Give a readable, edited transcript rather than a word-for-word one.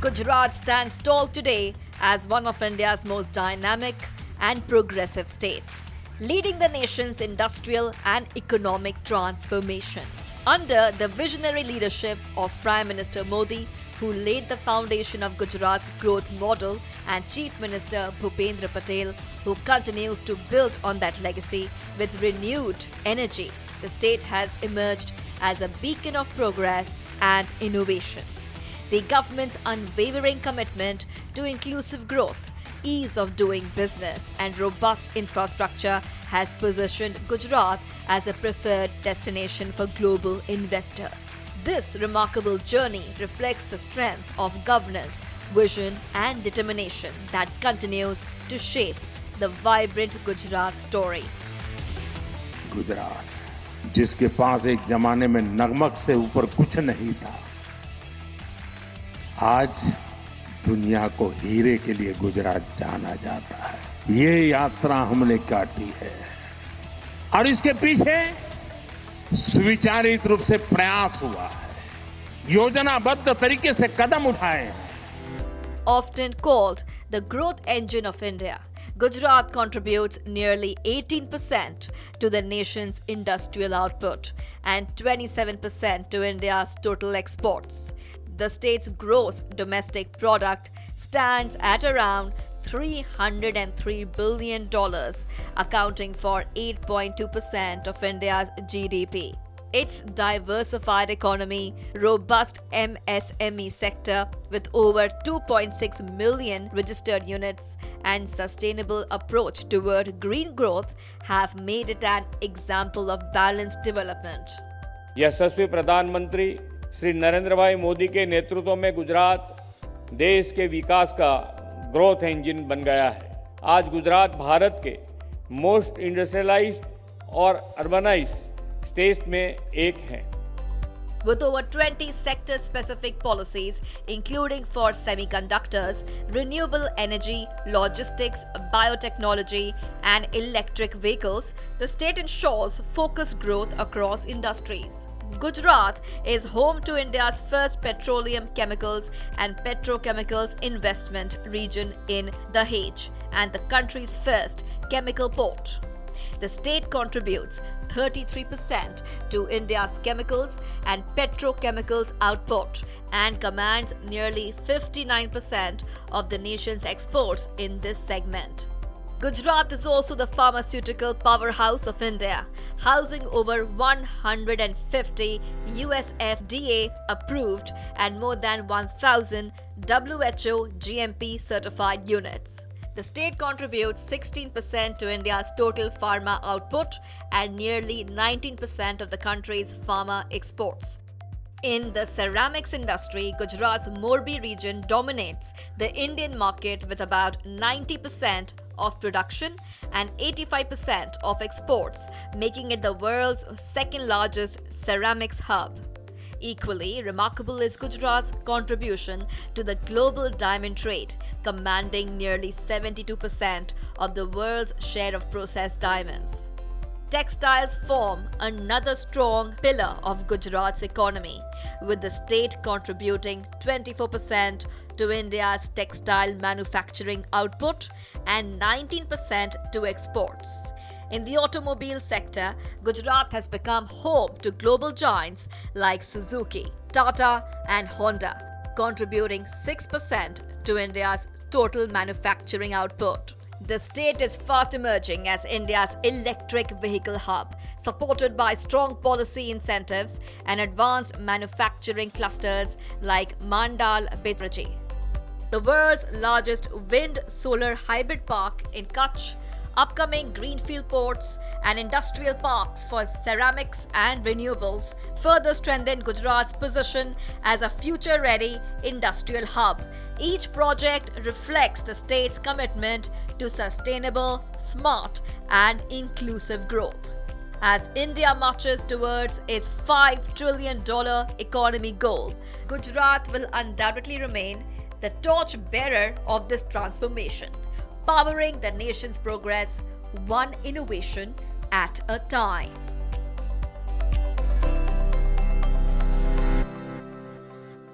Gujarat stands tall today as one of India's most dynamic and progressive states, leading the nation's industrial and economic transformation. Under the visionary leadership of Prime Minister Modi, who laid the foundation of Gujarat's growth model, and Chief Minister Bhupendra Patel, who continues to build on that legacy with renewed energy, the state has emerged as a beacon of progress and innovation. The government's unwavering commitment to inclusive growth, ease of doing business, and robust infrastructure has positioned Gujarat as a preferred destination for global investors. This remarkable journey reflects the strength of governance, vision, and determination that continues to shape the vibrant Gujarat story. Gujarat जिसके पास एक जमाने में नमक से ऊपर कुछ नहीं था, आज दुनिया को हीरे के लिए गुजरात जाना जाता है। ये यात्रा हमने काटी है और इसके पीछे सुविचारित रूप से प्रयास हुआ है, योजनाबद्ध तरीके से कदम उठाए हैं। Often called the growth engine of India, Gujarat contributes nearly 18% to the nation's industrial output and 27% to India's total exports. The state's gross domestic product stands at around $303 billion, accounting for 8.2% of India's GDP. Its diversified economy, robust MSME sector with over 2.6 million registered units, and sustainable approach toward green growth have made it an example of balanced development. यशस्वी प्रधानमंत्री श्री नरेंद्र भाई मोदी के नेतृत्व में गुजरात देश के विकास का growth engine बन गया है। आज गुजरात भारत के मोस्ट इंडस्ट्रियलाइज्ड और अर्बनाइज्ड स्टेट्स में एक है। With over 20 sector-specific policies, including for semiconductors, renewable energy, logistics, biotechnology, and electric vehicles, the state ensures focused growth across industries. Gujarat is home to India's first petroleum chemicals and petrochemicals investment region in Dahej and the country's first chemical port. The state contributes 33% to India's chemicals and petrochemicals output and commands nearly 59% of the nation's exports in this segment. Gujarat is also the pharmaceutical powerhouse of India, housing over 150 US FDA approved and more than 1,000 WHO GMP certified units. The state contributes 16% to India's total pharma output and nearly 19% of the country's pharma exports. In the ceramics industry, Gujarat's Morbi region dominates the Indian market with about 90% of production and 85% of exports, making it the world's second largest ceramics hub. Equally remarkable is Gujarat's contribution to the global diamond trade, commanding nearly 72% of the world's share of processed diamonds. Textiles form another strong pillar of Gujarat's economy, with the state contributing 24% to India's textile manufacturing output and 19% to exports. In the automobile sector, Gujarat has become home to global giants like Suzuki, Tata, and Honda, contributing 6% to India's total manufacturing output. The state is fast emerging as India's electric vehicle hub, supported by strong policy incentives and advanced manufacturing clusters like Mandal Betraji. The world's largest wind-solar hybrid park in Kutch, upcoming greenfield ports, and industrial parks for ceramics and renewables further strengthen Gujarat's position as a future-ready industrial hub. Each project reflects the state's commitment to sustainable, smart, and inclusive growth. As India marches towards its $5 trillion economy goal, Gujarat will undoubtedly remain the torch-bearer of this transformation, powering the nation's progress one innovation at a time.